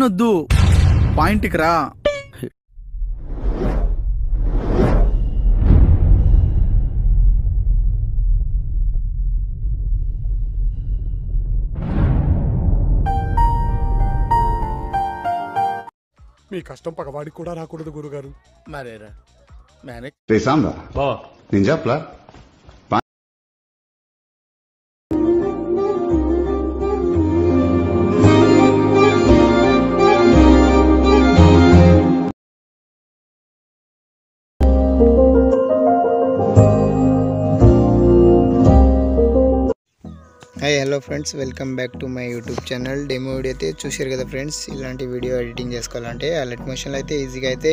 అవన్నొద్దు, పాయింట్కి రా. మీ కష్టం పగవాడికి కూడా రాకూడదు గురుగారు. మరేరా మేనేజ్ Pensando, ninja pla. Hi hello friends, welcome back to my YouTube channel. Demo video అయితే చూశారు కదా ఫ్రెండ్స్. ఇలాంటి వీడియో ఎడిటింగ్ చేసుకోవాలంటే అలర్ట్ మోషన్లో అయితే ఈజీగా అయితే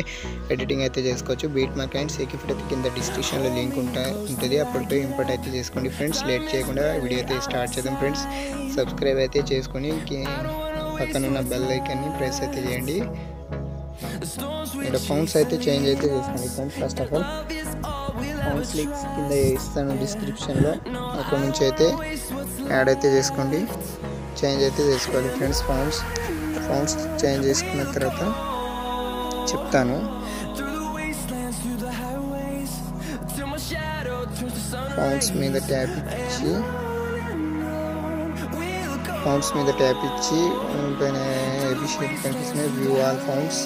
ఎడిటింగ్ అయితే చేసుకోవచ్చు. బీట్ మార్క్ అండ్ సేకిఫిట్ అయితే కింద డిస్క్రిప్షన్లో లింక్ ఉంటుంది, అప్పటిపై ఇంపోర్ట్ అయితే చేసుకోండి ఫ్రెండ్స్. లేట్ చేయకుండా వీడియో అయితే స్టార్ట్ చేద్దాం ఫ్రెండ్స్. సబ్స్క్రైబ్ అయితే చేసుకొని పక్కనున్న బెల్ ఐకాన్ని ప్రెస్ అయితే చేయండి. ఇక్కడ ఫౌండ్స్ అయితే చేంజ్ అయితే చేసుకోండి friends. First of all fonts links కింద ఇస్తాను డిస్క్రిప్షన్లో, అక్కడ నుంచి అయితే యాడ్ అయితే చేసుకోండి, చేంజ్ అయితే చేసుకోవాలి ఫ్రెండ్స్. ఫౌండ్స్ చేంజ్ చేసుకున్న తర్వాత చెప్తాను. ఫౌండ్స్ మీద ట్యాప్ ఇచ్చి పైన ఎఫిషియెంట్ కనిపిస్తున్నాయి, వ్యూ ఆల్ ఫౌండ్స్.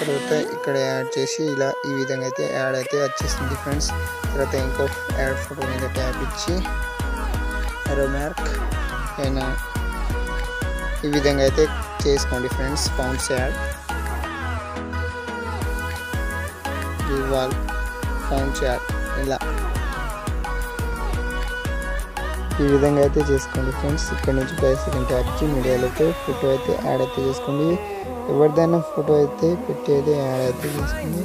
తర్వాత ఇక్కడ యాడ్ చేసి ఇలా ఈ విధంగా అయితే యాడ్ అయితే వచ్చేస్తుంది ఫ్రెండ్స్. తర్వాత ఇంకో యాడ్ ఫోటో మీద ట్యాప్ ఇచ్చి ఎరో మార్క్ పైన ఈ విధంగా అయితే చేసుకోండి ఫ్రెండ్స్. ఫౌండ్స్ యాడ్ ఫౌండ్స్ యాడ్ ఇలా ఈ విధంగా అయితే చేసుకోండి ఫ్రెండ్స్. ఇక్కడ నుంచి 5 సెకండ్ ట్యాప్ ఇచ్చి మీడియాలోకి ఫోటో అయితే యాడ్ అయితే చేసుకోండి. ఎవరిదైనా ఫోటో అయితే పెట్టి అయితే యాడ్ అయితే చేసుకోండి.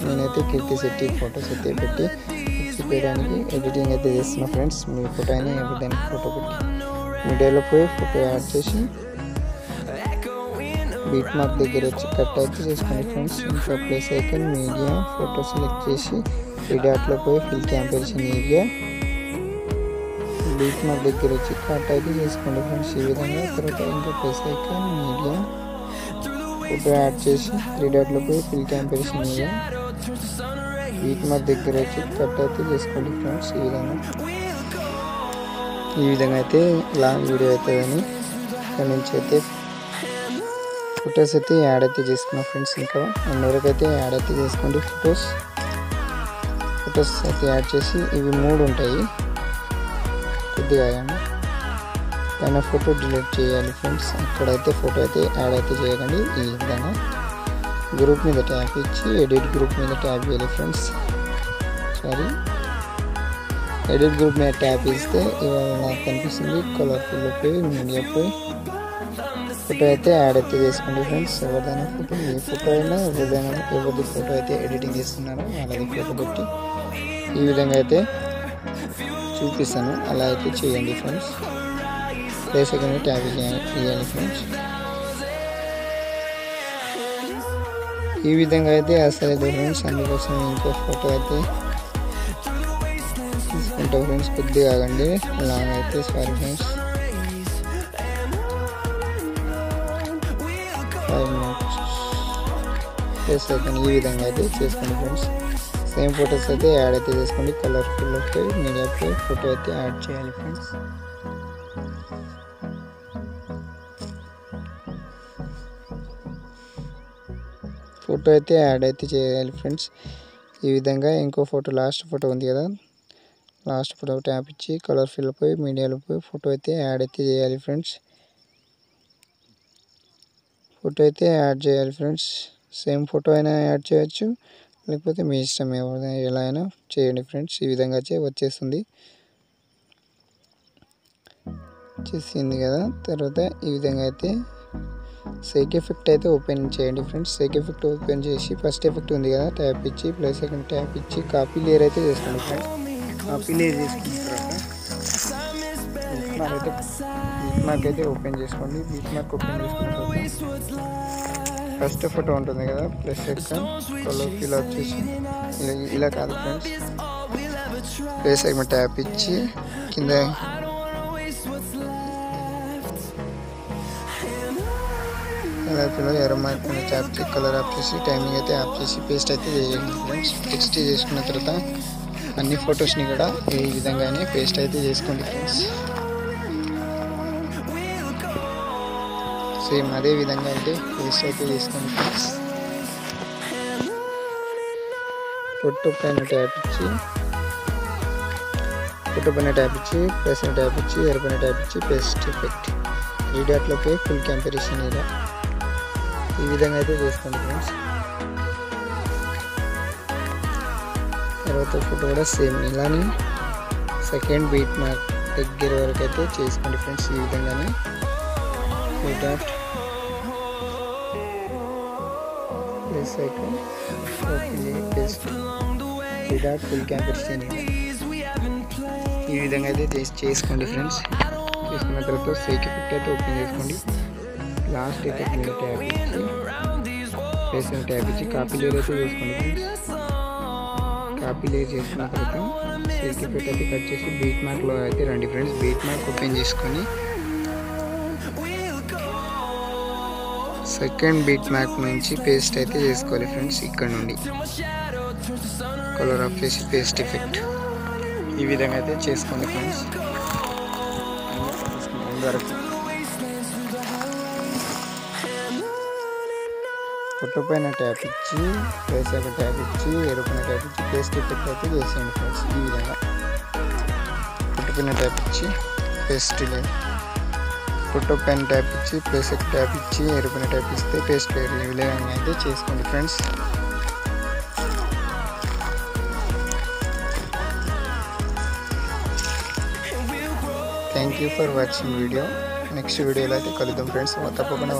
నేనైతే కీర్తి శెట్టి ఫొటోస్ అయితే పెట్టి చేయడానికి ఎడిటింగ్ అయితే చేస్తున్నా ఫ్రెండ్స్. మీ ఫోటో అయినా ఎవరిదైనా ఫోటో పెట్టి మీడియాలో పోయి ఫోటో యాడ్ చేసి బీట్ మార్క్ దగ్గర వచ్చి కట్ అయితే చేసుకోండి ఫ్రెండ్స్. ఇంకా place icon media photo select చేసి ఈ డాట్లో పోయి fill comparison area beat mark దగ్గర వచ్చి కట్ అయితే చేసుకోండి ఫ్రెండ్స్ ఈ విధంగా. తర్వాత ఇంకా place icon media photo add చేసి 3 డాట్లో పోయి fill comparison area beat mark దగ్గర వచ్చి కట్ అయితే చేసుకోండి ఫ్రెండ్స్ ఈ విధంగా అయితే లాంగ్ వీడియో అవుతుందని ఇక్కడ నుంచి అయితే ఫొటోస్ అయితే యాడ్ అయితే చేసుకున్నాం ఫ్రెండ్స్. ఇంకా 1 వరకు అయితే యాడ్ అయితే చేసుకోండి ఫొటోస్ అయితే యాడ్ చేసి ఇవి 3 ఉంటాయి, కొద్దిగా పైన ఫోటో డిలీట్ చేయాలి ఫ్రెండ్స్. అక్కడైతే ఫోటో అయితే యాడ్ అయితే చేయకండి. ఈ విధంగా గ్రూప్ మీద ట్యాప్ ఇచ్చి ఎడిట్ గ్రూప్ మీద ట్యాప్ చేయాలి ఫ్రెండ్స్. ఎడిట్ గ్రూప్ మీద ట్యాప్ ఇస్తే ఇవాళ నాకు కనిపిస్తుంది కలర్ఫుల్ పోయి మీడియా పోయి ఫోటో అయితే యాడ్ అయితే చేసుకోండి ఫ్రెండ్స్. ఎవరిదైనా ఫోటో, మీ ఫోటో అయినా ఎవరిది ఫోటో అయితే ఎడిటింగ్ చేస్తున్నారో వాళ్ళది ఫోటో పెట్టి ఈ విధంగా అయితే చూపిస్తాను, అలా అయితే చేయండి ఫ్రెండ్స్. ప్లేస్ సెకండ్ ట్యాప్ చేయాలి ఫ్రెండ్స్. ఈ విధంగా అయితే అసలు ఫ్రెండ్స్. అందుకోసం ఇంకో ఫోటో అయితే తీసుకుంటా ఫ్రెండ్స్. కొద్దిగా ఆగండి, లాంగ్ అయితే sorry friends. 5 minutes place second ఈ విధంగా అయితే చేసుకోండి ఫ్రెండ్స్. సేమ్ ఫొటోస్ అయితే యాడ్ అయితే చేసుకోండి. కలర్ఫుల్ పోయి మీడియా పోయి ఫోటో అయితే యాడ్ చేయాలి ఫ్రెండ్స్. ఫోటో అయితే యాడ్ అయితే చేయాలి ఫ్రెండ్స్ ఈ విధంగా. ఇంకో ఫోటో లాస్ట్ ఫోటో ఉంది కదా, లాస్ట్ ఫోటో ట్యాప్ ఇచ్చి కలర్ఫుల్ పోయి మీడియాలో పోయి ఫోటో అయితే యాడ్ అయితే చేయాలి ఫ్రెండ్స్. ఫోటో అయితే యాడ్ చేయాలి ఫ్రెండ్స్. సేమ్ ఫోటో అయినా యాడ్ చేయొచ్చు, లేకపోతే మీ ఇష్టం ఎలా అయినా చేయండి ఫ్రెండ్స్. ఈ విధంగా వచ్చేసింది కదా. తర్వాత ఈ విధంగా అయితే సేక్ ఎఫెక్ట్ అయితే ఓపెన్ చేయండి ఫ్రెండ్స్. సేక్ ఎఫెక్ట్ ఓపెన్ చేసి ఫస్ట్ ఎఫెక్ట్ ఉంది కదా, ట్యాప్ ఇచ్చి ప్లస్ సెకండ్ ట్యాప్ ఇచ్చి కాపీ లేయర్ అయితే చేసుకోండి ఫ్రెండ్స్. కాపీ లేయర్ చేసుకున్న తర్వాత బీట్ మార్క్ అయితే ఓపెన్ చేసుకోండి. బీట్ మార్క్ ఓపెన్ చేసుకున్న తర్వాత ఫస్ట్ ఫోటో ఉంటుంది కదా, ప్లస్ సెకండ్ కలర్ ఫిల్ వచ్చేసి ఇలా కాదు ఫ్రెండ్స్. ప్లస్ సెకండ్ ట్యాప్ ఇచ్చి కింద కలర్లో ఎర్ర మార్క్ మీద ట్యాప్ చేసి కలర్ ఆఫ్ చేసి టైమింగ్ అయితే ఆఫ్ చేసి పేస్ట్ అయితే చేయండి ఫ్రెండ్స్. టెక్స్ట్ చేసుకున్న తర్వాత అన్ని ఫొటోస్ని కూడా ఈ విధంగానే పేస్ట్ అయితే చేసుకోండి ఫ్రెండ్స్. సేమ్ అదే విధంగా అయితే పేస్ట్ అయితే చేసుకోండి ఫ్రెండ్స్. ఫోటో పైన ట్యాప్ ఇచ్చి ప్లస్ ట్యాప్ ఇచ్చి ఎర్రపైన ట్యాప్ ఇచ్చి పేస్ట్ ఎఫెక్ట్ 3 డాట్లోకి ఫుల్ కంపారిజన్ ఇలా ఈ విధంగా అయితే చేసుకోండి ఫ్రెండ్స్. తర్వాత ఫోటో కూడా సేమ్ ఇలానే సెకండ్ బీట్ మార్క్ దగ్గర వరకు అయితే చేసుకోండి ఫ్రెండ్స్. ఈ విధంగానే 4 dot plus second paste 3 dot full comparison ఈ విధంగా అయితే చేసుకోండి ఫ్రెండ్స్. చేసుకున్న తర్వాత సేక్ ఎఫెక్ట్ అయితే ఓపెన్ చేసుకోండి. లాస్ట్ ఎఫెక్ట్ మీద ట్యాప్ ఇచ్చి ప్లస్ ట్యాప్ ఇచ్చి కాపీ లేయర్ అయితే చేసుకోండి ఫ్రెండ్స్. కాపీ లేయర్ చేసుకున్న తర్వాత సేక్ ఎఫెక్ట్ అయితే కట్ చేసి బీట్ మార్క్లో అయితే రండి ఫ్రెండ్స్. బీట్ మార్క్ ఓపెన్ చేసుకొని సెకండ్ బీట్ మార్క్ నుంచి పేస్ట్ అయితే చేసుకోవాలి ఫ్రెండ్స్. ఇక్కడ నుండి కలర్ ఆఫ్ చేసి పేస్ట్ ఎఫెక్ట్ ఈ విధంగా అయితే చేసుకోండి ఫ్రెండ్స్. వరకు ఫోటో పైన ట్యాప్ ఇచ్చి ప్లేస్ ఒక ట్యాప్ ఇచ్చి ఎరుపైన ట్యాప్ ఇచ్చి పేస్ట్ ఎఫెక్ట్ అయితే చేసేయండి ఫ్రెండ్స్. ఈ విధంగా ఫోటో పైన ట్యాప్ ఇచ్చి పేస్ట్ లేయర్ ఫోటో పైన ట్యాప్ ఇచ్చి ప్లేస్ ఒక ట్యాప్ ఇచ్చి ఎరుపైన ట్యాప్ ఇస్తే పేస్ట్ లేయర్ ఈ విధంగా అయితే చేసుకోండి friends. Thank you for watching video. Next వీడియోలో అయితే కలుద్దాం ఫ్రెండ్స్. తప్పకుండా